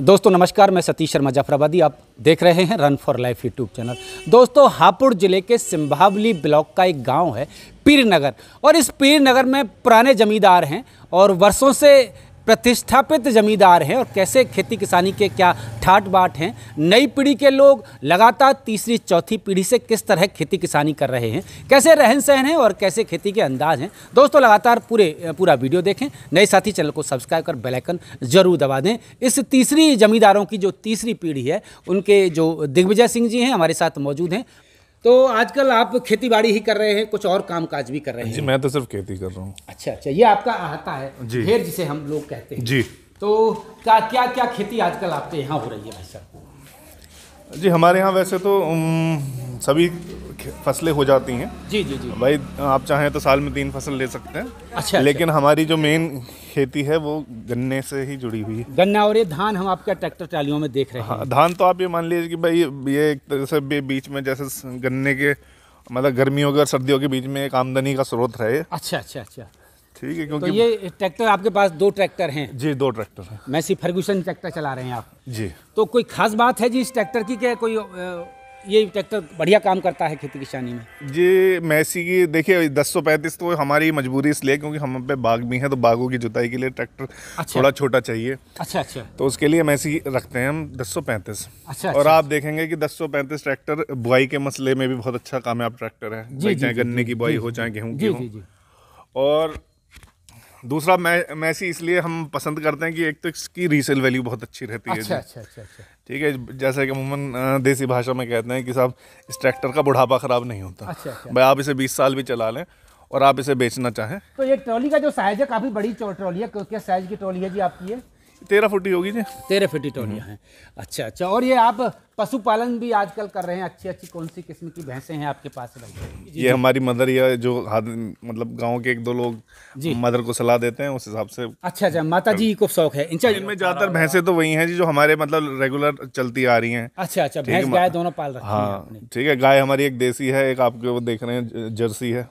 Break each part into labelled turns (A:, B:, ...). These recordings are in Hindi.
A: दोस्तों नमस्कार, मैं सतीश शर्मा जाफराबादी। आप देख रहे हैं run for life YouTube channel. दोस्तों हापुड़ जिले के सिंभावली ब्लॉक का एक गांव है पीर नगर, और इस पीर नगर में पुराने जमींदार हैं और वर्षों से प्रतिष्ठापित जमींदार हैं। और कैसे खेती किसानी के क्या ठाट बाट हैं, नई पीढ़ी के लोग लगातार तीसरी चौथी पीढ़ी से किस तरह खेती किसानी कर रहे हैं, कैसे रहन सहन है और कैसे खेती के अंदाज हैं। दोस्तों लगातार पूरा वीडियो देखें। नए साथी चैनल को सब्सक्राइब कर बेल आइकन जरूर दबा दें। इस तीसरी जमींदारों की जो तीसरी पीढ़ी है, उनके जो दिग्विजय सिंह जी हैं हमारे साथ मौजूद हैं। तो आजकल आप खेती बाड़ी ही कर रहे हैं, कुछ और काम काज भी कर रहे हैं?
B: जी, मैं तो सिर्फ खेती कर रहा हूँ।
A: अच्छा, ये आपका आहता है घेर जिसे हम लोग कहते हैं
B: जी।
A: तो क्या क्या क्या खेती आजकल आपके यहाँ हो रही है भाई साहब?
B: जी, हमारे यहाँ वैसे तो सभी फसलें हो जाती हैं।
A: जी
B: भाई, आप चाहें तो साल में 3 फसल ले सकते हैं।
A: अच्छा,
B: लेकिन हमारी जो मेन खेती है वो गन्ने से ही जुड़ी हुई है।
A: गन्ना। और ये धान हम आपके ट्रैक्टर ट्रालियों में देख रहे हैं।
B: हाँ, धान तो आप ये मान लीजिए कि भाई ये एक तरह से बीच में जैसे गन्ने के मतलब गर्मियों के और सर्दियों के बीच में एक आमदनी का स्रोत रहे।
A: अच्छा,
B: ठीक है, क्योंकि
A: तो ये ट्रैक्टर आपके पास 2 ट्रैक्टर हैं?
B: जी, 2 ट्रैक्टर हैं।
A: मैसी फर्गूसन ट्रैक्टर चला रहे हैं आप?
B: जी।
A: तो कोई खास बात है जी इस ट्रैक्टर की, क्या कोई ये ट्रैक्टर बढ़िया काम करता है खेती किसानी में?
B: जी, मैसी की देखिए 1035 तो हमारी मजबूरी इसलिए क्योंकि हम पे बाग भी हैं, तो बागों की जुताई के लिए ट्रैक्टर थोड़ा छोटा चाहिए।
A: अच्छा।
B: तो उसके लिए मैसी रखते हैं हम 1035।
A: अच्छा।
B: और आप देखेंगे कि 1035 ट्रैक्टर बुआई के मसले में भी बहुत अच्छा कामयाब ट्रैक्टर है। चाहे गन्ने की बुआई हो चाहे गेहूं की हो। और दूसरा मैसी इसलिए हम पसंद करते हैं कि एक तो इसकी रीसेल वैल्यू बहुत अच्छी रहती है।
A: अच्छा।
B: ठीक है, जैसे कि अमूमन देसी भाषा में कहते हैं कि साहब इस ट्रैक्टर का बुढ़ापा खराब नहीं होता।
A: अच्छा।
B: भाई, आप इसे 20 साल भी चला लें और आप इसे बेचना चाहें।
A: तो ये ट्रॉली का जो साइज है काफी बड़ी ट्रॉली है। क्या साइज की ट्रॉली है जी आपकी? ये
B: 13 फुट ही होगी जी। 13
A: फुट ट्रॉलियाँ हैं। अच्छा। और ये आप पशुपालन भी आजकल कर रहे हैं? अच्छी कौन सी किस्म की भैंसें हैं आपके पास?
B: ये हमारी मदर या जो मतलब गांव के 1-2 लोग मदर को सलाह देते हैं, उस हिसाब से।
A: अच्छा, माता जी को शौक है
B: इनमें ज्यादातर भैंसें तो वही हैं जी जो हमारे मतलब रेगुलर चलती आ रही हैं।
A: अच्छा, भैंस गाय दोनों पाल रखी हैं आपने?
B: ठीक है, गाय हमारी एक देसी है, एक आपके वो देख रहे हैं जर्सी है।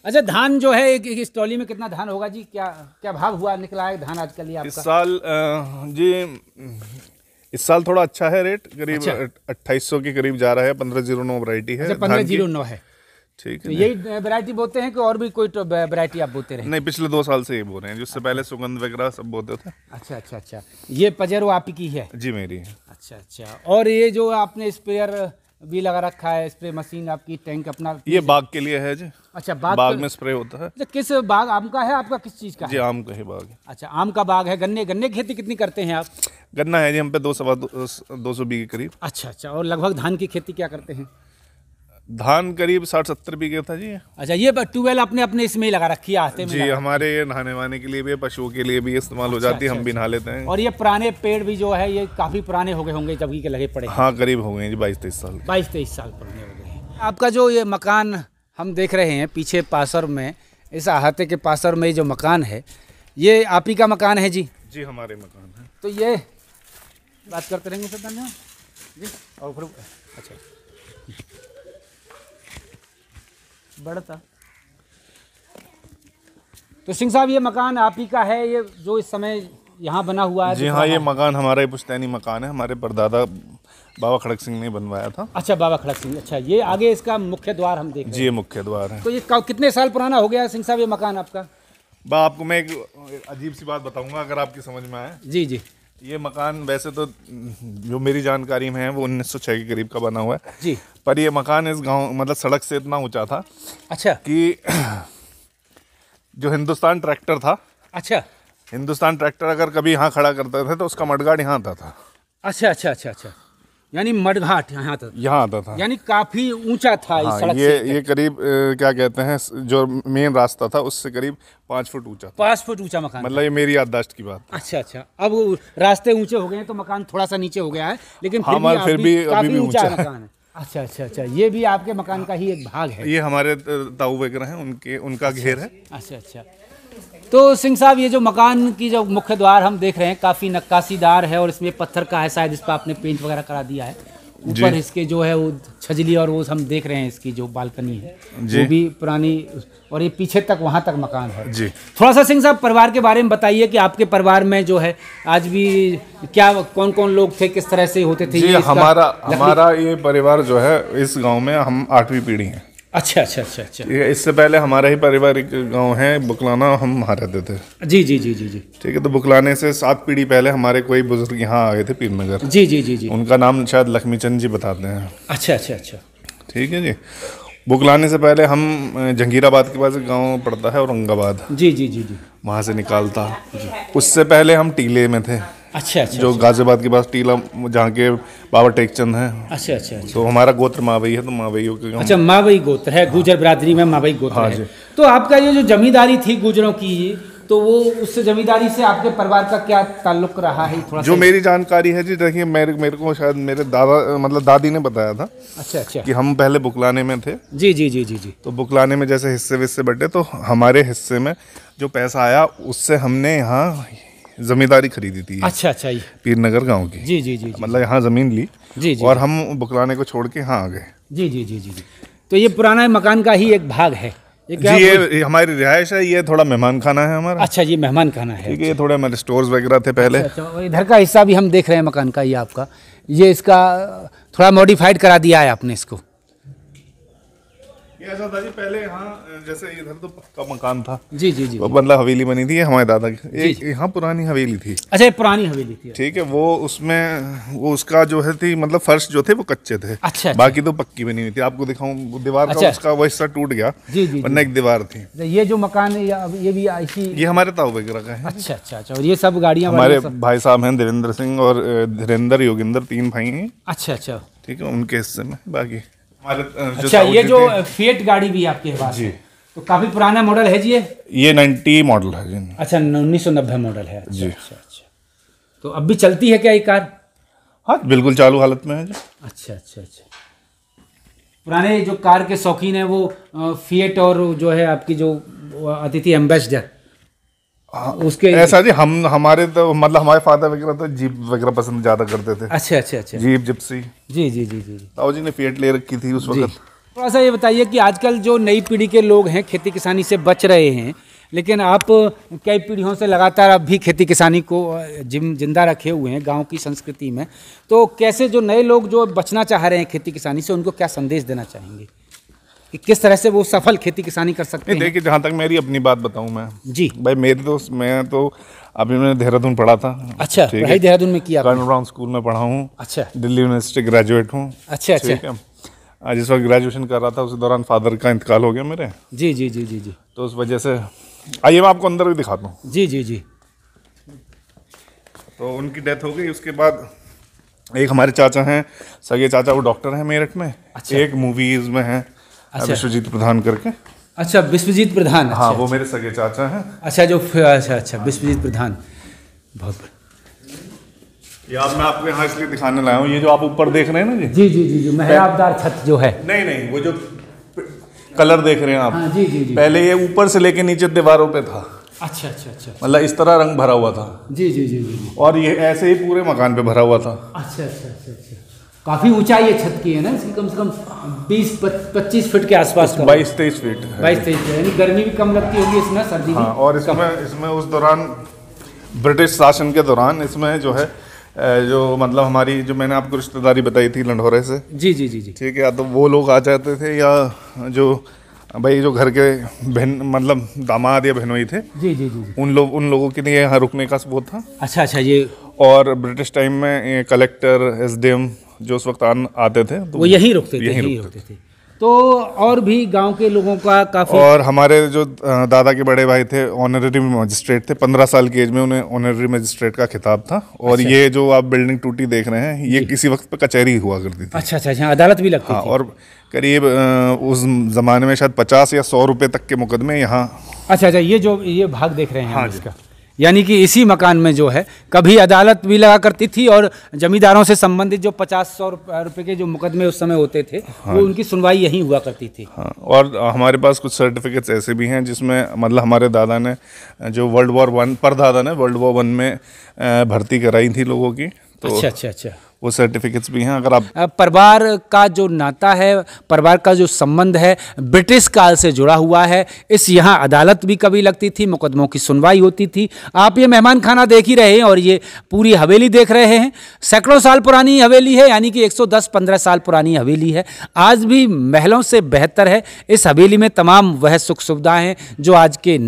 A: अच्छा, धान जो है इस ट्रॉली में कितना धान होगा जी? क्या भाव हुआ निकला है धान आजकल ये आपका?
B: इस साल थोड़ा अच्छा है रेट, करीब 2800 के करीब जा रहा है। 1509 वैरायटी है।
A: 1509 है।
B: ठीक है,
A: तो यही वैरायटी बोते हैं कि और भी कोई वैरायटी आप बोते रहे?
B: नहीं, पिछले 2 साल से ये बो रहे हैं, जिससे पहले सुगंध वगैरह सब बोते थे।
A: अच्छा। ये पजेरो आपकी है?
B: जी, मेरी है।
A: अच्छा। और ये जो आपने स्प्रेयर भी लगा रखा है, स्प्रे मशीन आपकी, टैंक अपना?
B: ये बाग के लिए है जी। अच्छा, बाग में स्प्रे होता है।
A: अच्छा, किस बाग? आम का है आपका? किस चीज़ का है?
B: जी, आम का ही बाग है।
A: अच्छा, आम का बाग है। गन्ने की खेती कितनी करते हैं आप?
B: गन्ना है जी हम पे 200 बीघे करीब।
A: अच्छा। और लगभग धान की खेती क्या करते हैं?
B: धान करीब 60-70 बीघे था जी।
A: अच्छा, ये ट्यूबवेल अपने इसमें ही लगा रखी है?
B: जी, हमारे नहाने वहाने के लिए भी, पशुओं के लिए भी इस्तेमाल हो जाती है। हम भी नहा लेते हैं।
A: और ये पुराने पेड़ भी जो है ये काफी पुराने हो गए होंगे जब के लगे पड़े?
B: हाँ, करीब हो गए जी, 22-23 साल।
A: 22-23 साल पुराने हो गए हैं। आपका जो ये मकान हम देख रहे हैं पीछे पासर में, इस अहाते के पासर में जो मकान है, ये आप ही का मकान है जी?
B: जी, हमारे मकान है।
A: तो ये बात करते रहेंगे सर, धन्यवाद जी। और फिर अच्छा बढ़ता। तो सिंह साहब, ये मकान आप ही का है, ये जो इस समय यहाँ बना हुआ है?
B: जी हाँ, ये मकान हमारा ही पुश्तैनी मकान है। हमारे परदादा बाबा खड़क सिंह ने बनवाया था।
A: अच्छा, बाबा खड़क सिंह। अच्छा, ये आगे इसका मुख्य द्वार हम देख रहे हैं?
B: जी, ये मुख्य द्वार है।
A: तो ये कितने साल पुराना हो गया सिंह साहब ये मकान आपका?
B: आपको मैं एक अजीब सी बात बताऊंगा, अगर आपकी समझ में आए।
A: जी।
B: ये मकान वैसे तो जो मेरी जानकारी में है वो 1906 के करीब का बना हुआ है
A: जी।
B: पर ये मकान इस गांव मतलब सड़क से इतना ऊंचा था। अच्छा। कि जो हिंदुस्तान ट्रैक्टर था। अच्छा। हिंदुस्तान ट्रैक्टर अगर कभी यहाँ खड़ा करते थे तो उसका मडगाड़ यहाँ आता था।
A: अच्छा। यानी मडघाट यहाँ आता था? यानी काफी ऊंचा था।
B: हाँ,
A: सड़क
B: ये करीब क्या कहते हैं, जो मेन रास्ता था उससे करीब 5 फुट ऊंचा था।
A: 5 फुट ऊंचा मकान? मतलब
B: ये मेरी याददाश्त की बात।
A: अच्छा। अब रास्ते ऊंचे हो गए हैं तो मकान थोड़ा सा नीचे हो गया है, लेकिन
B: फिर भी
A: काफी ऊंचा मकान है। अच्छा। ये भी आपके मकान का ही एक भाग है?
B: ये हमारे ताऊ वगैरह हैं, उनका घेर है।
A: अच्छा। तो सिंह साहब, ये जो मकान की जो मुख्य द्वार हम देख रहे हैं काफ़ी नक्काशीदार है और इसमें पत्थर का है, शायद इस पर आपने पेंट वगैरह करा दिया है। ऊपर इसके जो है वो छजली और वो हम देख रहे हैं इसकी जो बालकनी है वो भी पुरानी, और ये पीछे तक वहाँ तक मकान है
B: जी।
A: थोड़ा सा सिंह साहब परिवार के बारे में बताइए कि आपके परिवार में जो है आज भी क्या कौन कौन लोग थे, किस तरह से होते थे?
B: जी, हमारा ये परिवार जो है इस गांव में हम 8वीं पीढ़ी हैं।
A: अच्छा अच्छा अच्छा अच्छा।
B: इससे पहले हमारा ही पारिवारिक गांव है बुकलाना, हम वहाँ रहते थे।
A: जी जी जी जी जी।
B: ठीक है, तो बुकलाने से 7 पीढ़ी पहले हमारे कोई बुजुर्ग यहाँ आए थे पीरनगर।
A: जी जी जी जी।
B: उनका नाम शायद लक्ष्मीचंद जी बताते हैं।
A: अच्छा अच्छा अच्छा।
B: ठीक है जी। बुकलाने से पहले हम जंगीराबाद के पास एक गाँव पड़ता है औरंगाबाद।
A: जी जी जी जी।
B: वहाँ से निकालता। उससे पहले हम टीले में थे।
A: अच्छा अच्छा।
B: जो गाजियाबाद के पास टीला, जहाँ के बाबा टेकचंद हैं।
A: अच्छा अच्छा अच्छा।
B: तो हमारा गोत्र मावई है, तो मावइयों के गाँव।
A: अच्छा, मावई गोत्र है, गुजर बिरादरी में मावई गोत्र है। तो आपका ये जो जमींदारी थी गुजरों की, तो वो उस जमींदारी से आपके परिवार का क्या ताल्लुक रहा है? थोड़ा
B: जो मेरी जानकारी है जी, देखिए मेरे को शायद मेरे दादा मतलब दादी ने बताया था।
A: अच्छा अच्छा।
B: कि हम पहले बुकलाने में थे। जी
A: जी जी जी जी।
B: तो बुकलाने में जैसे हिस्से विस्से बटे, तो हमारे हिस्से में जो पैसा आया उससे हमने यहाँ जमींदारी खरीदी थी।
A: अच्छा अच्छा।
B: पीरनगर गांव की। जी
A: जी जी।
B: मतलब यहाँ जमीन ली।
A: जी जी।
B: और हम बुकलाने को छोड़ के यहाँ आ गए।
A: जी जी जी जी। तो ये पुराना मकान का ही एक भाग है
B: जी, ये हमारी रिहाइश है। ये थोड़ा मेहमान खाना है हमारा।
A: अच्छा, ये मेहमान खाना है।
B: ठीक है, ये थोड़े हमारे स्टोर्स वगैरह थे पहले।
A: अच्छा, इधर का हिस्सा भी हम देख रहे हैं मकान का, ये आपका, ये इसका थोड़ा मॉडिफाइड करा दिया है आपने इसको।
B: ये ऐसा था जी, पहले यहाँ जैसे इधर तो पक्का मकान था।
A: जी जी जी।
B: मतलब हवेली बनी थी हमारे दादा की, एक यहाँ पुरानी हवेली थी।
A: अच्छा, ये पुरानी हवेली थी।
B: ठीक है, वो उसमें वो उसका जो है थी मतलब फर्श जो थे वो कच्चे थे।
A: अच्छा।
B: बाकी तो पक्की बनी हुई थी। आपको दिखाऊं दीवार का उसका वो हिस्सा टूट गया।
A: जी जी।
B: वरना एक दीवार थी।
A: ये जो मकान है ये भी ऐसी,
B: ये हमारे ताऊ वगैरह का है।
A: अच्छा अच्छा अच्छा। और ये सब गाड़ियाँ
B: हमारे भाई साहब हैं, देवेंद्र सिंह और धीरेन्द्र योगिंदर, 3 भाई हैं।
A: अच्छा अच्छा।
B: ठीक है, उनके हिस्से में बाकी हमारे।
A: अच्छा, ये जो फिएट गाड़ी भी आपके पास जी, तो काफी पुराना मॉडल है जी
B: ये 90 मॉडल है जी।
A: अच्छा, 1990 मॉडल है।
B: जी।
A: अच्छा अच्छा। तो अब भी चलती है क्या ये कार?
B: हाँ, बिल्कुल चालू हालत में है जी।
A: अच्छा अच्छा अच्छा। पुराने जो कार के शौकीन है वो फिएट और जो है आपकी जो अतिथि एम्बेसडर, उसके
B: ऐसा जी, हमारे तो मतलब हमारे फादर वगैरह तो जीप वगैरह पसंद ज्यादा करते थे।
A: अच्छा अच्छा अच्छा।
B: Jeep, Gypsy. जी
A: जी जी जी।
B: ताऊ जी ने फिएट ले रखी थी उस वक्त।
A: थोड़ा सा ये बताइए कि आजकल जो नई पीढ़ी के लोग हैं खेती किसानी से बच रहे हैं, लेकिन आप कई पीढ़ियों से लगातार अब भी खेती किसानी को जिंदा रखे हुए हैं गांव की संस्कृति में, तो कैसे जो नए लोग जो बचना चाह रहे हैं खेती किसानी से, उनको क्या संदेश देना चाहेंगे कि किस तरह से वो सफल खेती किसानी कर सकते हैं?
B: देखिए, जहाँ तक मेरी अपनी बात बताऊँ मैं
A: जी भाई,
B: मैं तो अभी मैंने देहरादून पढ़ा था।
A: अच्छा, पढ़ाई देहरादून में किया?
B: कर्नल ब्राउन स्कूल में पढ़ा हूँ। अच्छा। दिल्ली यूनिवर्सिटी ग्रेजुएट हूँ।
A: अच्छा अच्छा।
B: जिस वक्त ग्रेजुएशन कर रहा था उस दौरान फादर का इंतकाल हो गया मेरे।
A: जी जी जी जी जी।
B: तो उस वजह से आइए मैं आपको अंदर भी दिखाता हूँ।
A: जी जी जी।
B: तो उनकी डेथ हो गई। उसके बाद एक हमारे चाचा हैं, सगे चाचा, वो डॉक्टर हैं मेरठ में। अच्छा। एक मूवीज में है। अच्छा। विश्वजीत प्रधान करके।
A: अच्छा, विश्वजीत प्रधान।
B: हाँ, अच्छा, वो मेरे सगे चाचा हैं।
A: अच्छा, जो अच्छा अच्छा विश्वजीत प्रधान, बहुत
B: ये आप मैं आपको यहाँ इसलिए दिखाने लाया हूँ। ये जो आप ऊपर देख रहे हैं ना
A: जी जी जी जी, मेहराबदार छत जो है।
B: नहीं, वो जो कलर देख रहे हैं आप।
A: हाँ, जी जी जी।
B: पहले ये ऊपर से लेके नीचे दीवारों पे था।
A: अच्छा अच्छा अच्छा।
B: मतलब इस तरह रंग भरा हुआ था।
A: जी जी जी जी।
B: और ये ऐसे ही पूरे मकान पे भरा हुआ था।
A: अच्छा अच्छा अच्छा अच्छा। काफी ऊंचाई है छत की, है ना? इसकी कम से कम 20-25 फीट के आसपास।
B: 22-23 फीट।
A: 22-23 फीट, यानी गर्मी भी कम लगती होगी इसमें, सर्दी भी।
B: हाँ, और इसमें उस दौरान ब्रिटिश शासन के दौरान इसमें जो है जो मतलब हमारी जो मैंने आपको रिश्तेदारी बताई थी लंढोरे से। जी जी जी जी। ठीक है, तो वो लोग आ जाते थे, या जो भाई जो घर के बहन मतलब दामाद या बहनोई थे। जी जी जी। उन लोगों के लिए यहाँ रुकने का वो था। अच्छा अच्छा। ये और ब्रिटिश टाइम में कलेक्टर, SDM जो उस वक्त आते थे तो
A: वो यहीं रुकते थे। तो और भी गांव के लोगों का काफ़ी,
B: और हमारे जो दादा के बड़े भाई थे ऑनररी मजिस्ट्रेट थे। 15 साल की एज में उन्हें ऑनररी मजिस्ट्रेट का खिताब था। और अच्छा। ये जो आप बिल्डिंग टूटी देख रहे हैं, ये किसी वक्त पे कचहरी हुआ करती थी।
A: अच्छा अच्छा, अदालत भी लगती थी।
B: और करीब उस जमाने में शायद 50 या 100 रुपए तक के मुकदमे यहाँ। अच्छा
A: अच्छा, ये भाग देख रहे हैं। हाँ, इसका यानी कि इसी मकान में जो है कभी अदालत भी लगा करती थी, और जमींदारों से संबंधित जो 50-100 रुपए के जो मुकदमे उस समय होते थे, हाँ, वो उनकी सुनवाई यहीं हुआ करती थी।
B: हाँ, और हमारे पास कुछ सर्टिफिकेट्स ऐसे भी हैं जिसमें मतलब हमारे दादा ने जो वर्ल्ड वॉर 1 परदादा ने वर्ल्ड वॉर 1 में भर्ती कराई थी लोगों की। तो
A: अच्छा अच्छा अच्छा।
B: वो सर्टिफिकेट्स भी हैं। अगर आप
A: परिवार का जो नाता है, परिवार का जो संबंध है ब्रिटिश काल से जुड़ा हुआ है। इस यहाँ अदालत भी कभी लगती थी, मुकदमों की सुनवाई होती थी। आप ये मेहमान खाना देख ही रहे हैं और ये पूरी हवेली देख रहे हैं। सैकड़ों साल पुरानी हवेली है, यानी कि 110-15 साल पुरानी हवेली है। आज भी महलों से बेहतर है। इस हवेली में तमाम वह सुख सुविधाएं हैं जो आज के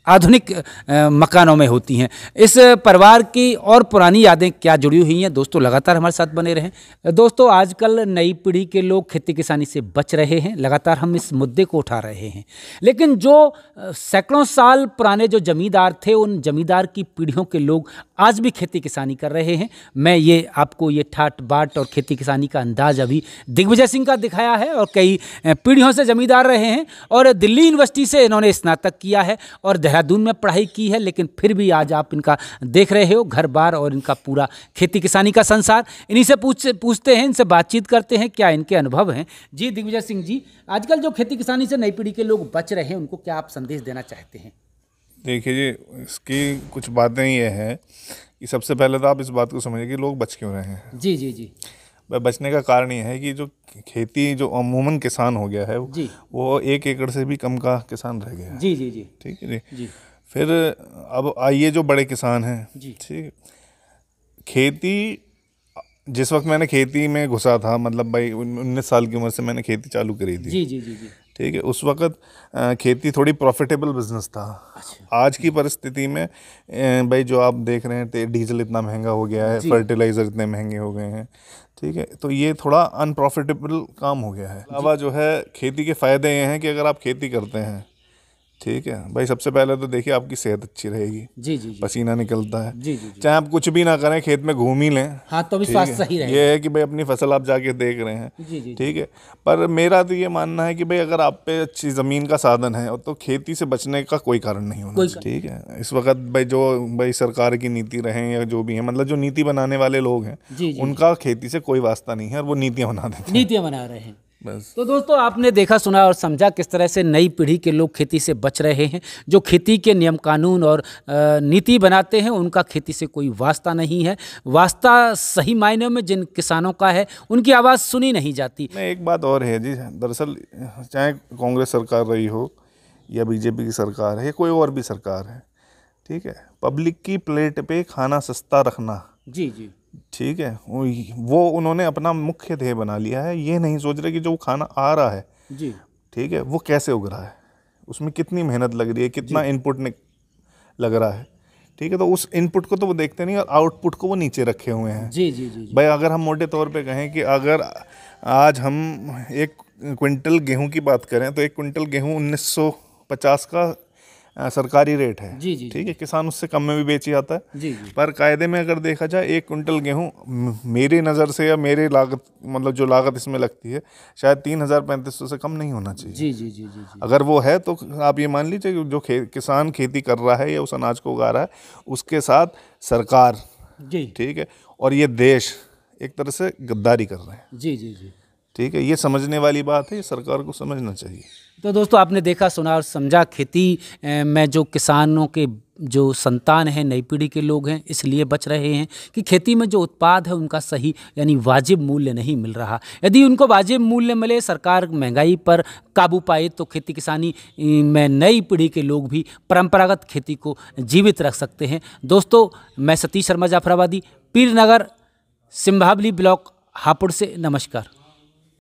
A: आधुनिक मकानों में होती हैं। इस परिवार की और पुरानी यादें क्या जुड़ी हुई हैं, दोस्तों लगातार हमारे साथ बने रहें। दोस्तों, आजकल नई पीढ़ी के लोग खेती किसानी से बच रहे हैं, लगातार हम इस मुद्दे को उठा रहे हैं। लेकिन जो सैकड़ों साल पुराने जो जमींदार थे, उन जमींदार की पीढ़ियों के लोग आज भी खेती किसानी कर रहे हैं। मैं ये आपको ये ठाट बाट और खेती किसानी का अंदाज अभी दिग्विजय सिंह का दिखाया है, और कई पीढ़ियों से जमींदार रहे हैं और दिल्ली यूनिवर्सिटी से इन्होंने स्नातक किया है और देहरादून में पढ़ाई की है। लेकिन फिर भी आज आप इनका देख रहे हो घर बार और इनका पूरा खेती किसानी का संसार। इन्हीं से पूछते हैं, इनसे बातचीत करते हैं, क्या इनके अनुभव हैं। जी दिग्विजय सिंह जी, आजकल जो खेती किसानी से नई पीढ़ी के लोग बच रहे हैं, उनको क्या आप संदेश देना चाहते हैं?
B: देखिए जी, इसकी कुछ बातें ये हैं कि सबसे पहले तो आप इस बात को समझिए कि लोग बच क्यों रहे हैं।
A: जी जी जी।
B: बचने का कारण ये है कि जो खेती जो अमूमन किसान हो गया है
A: जी।
B: वो 1 एकड़ से भी कम का किसान रह गया है।
A: जी जी जी।
B: ठीक है जी।
A: जी।
B: फिर अब आइए जो बड़े किसान हैं, ठीक है, खेती, जिस वक्त मैंने खेती में घुसा था, मतलब भाई 19 साल की उम्र से मैंने खेती चालू करी थी।
A: जी जी जी जी।
B: ठीक है, उस वक्त खेती थोड़ी प्रॉफिटेबल बिजनेस था।
A: अच्छा।
B: आज की परिस्थिति में भाई जो आप देख रहे हैं, डीजल इतना महंगा हो गया है, फर्टिलाइज़र इतने महंगे हो गए हैं, ठीक है, तो ये थोड़ा अनप्रॉफिटेबल काम हो गया है। अलावा जो है खेती के फ़ायदे ये हैं कि अगर आप खेती करते हैं, ठीक है भाई, सबसे पहले तो देखिए आपकी सेहत अच्छी रहेगी।
A: जी जी जी।
B: पसीना निकलता है।
A: जी जी जी।
B: चाहे आप कुछ भी ना करें, खेत में घूम ही लें,
A: हाँ, तो भी स्वास्थ्य सही रहेगा।
B: ये है कि भाई अपनी फसल आप जाके देख रहे हैं।
A: जी जी।
B: ठीक है, पर मेरा तो ये मानना है कि भाई अगर आप पे अच्छी ज़मीन का साधन है तो खेती से बचने का कोई कारण नहीं होना चाहिए। ठीक है, इस वक्त भाई सरकार की नीति रहे या जो भी है, मतलब जो नीति बनाने वाले लोग हैं, उनका खेती से कोई वास्ता नहीं है और वो नीतियाँ बना देते हैं,
A: नीतियाँ बना रहे हैं
B: बस।
A: तो दोस्तों, आपने देखा सुना और समझा किस तरह से नई पीढ़ी के लोग खेती से बच रहे हैं। जो खेती के नियम कानून और नीति बनाते हैं, उनका खेती से कोई वास्ता नहीं है। वास्ता सही मायने में जिन किसानों का है, उनकी आवाज़ सुनी नहीं जाती।
B: एक बात और है जी, दरअसल चाहे कांग्रेस सरकार रही हो या बीजेपी की सरकार है या कोई और भी सरकार है, ठीक है, पब्लिक की प्लेट पे खाना सस्ता रखना,
A: जी जी,
B: ठीक है, वो उन्होंने अपना मुख्य ध्येय बना लिया है। ये नहीं सोच रहे कि जो खाना आ रहा है, जी, ठीक है, वो कैसे उग रहा है, उसमें कितनी मेहनत लग रही है, कितना इनपुट लग रहा है, ठीक है, तो उस इनपुट को तो वो देखते नहीं और आउटपुट को वो नीचे रखे हुए हैं।
A: जी जी जी।
B: भाई अगर हम मोटे तौर पे कहें कि अगर आज हम 1 क्विंटल गेहूं की बात करें तो 1 क्विंटल गेहूं 1950 का सरकारी रेट है। जी जी। ठीक है, किसान उससे कम में भी बेची जाता है। जी जी। पर कायदे में अगर देखा जाए 1 क्विंटल गेहूं मेरी नज़र से या मेरी लागत, मतलब जो लागत इसमें लगती है, शायद 3,3500 से कम नहीं होना चाहिए। जी जी जी जी। अगर वो है तो आप ये मान लीजिए जो किसान खेती कर रहा है या उस अनाज को उगा रहा है, उसके साथ सरकार, जी, ठीक है, और ये देश एक तरह से गद्दारी कर रहे हैं। जी जी जी। ठीक है, ये समझने वाली बात है, ये सरकार को समझना चाहिए।
A: तो दोस्तों, आपने देखा सुना और समझा, खेती में जो किसानों के जो संतान हैं, नई पीढ़ी के लोग हैं, इसलिए बच रहे हैं कि खेती में जो उत्पाद है उनका सही यानी वाजिब मूल्य नहीं मिल रहा। यदि उनको वाजिब मूल्य मिले, सरकार महंगाई पर काबू पाए, तो खेती किसानी में नई पीढ़ी के लोग भी परंपरागत खेती को जीवित रख सकते हैं। दोस्तों, मैं सतीश शर्मा जाफराबादी, पीर नगर, सिंभावली ब्लॉक, हापुड़ से, नमस्कार।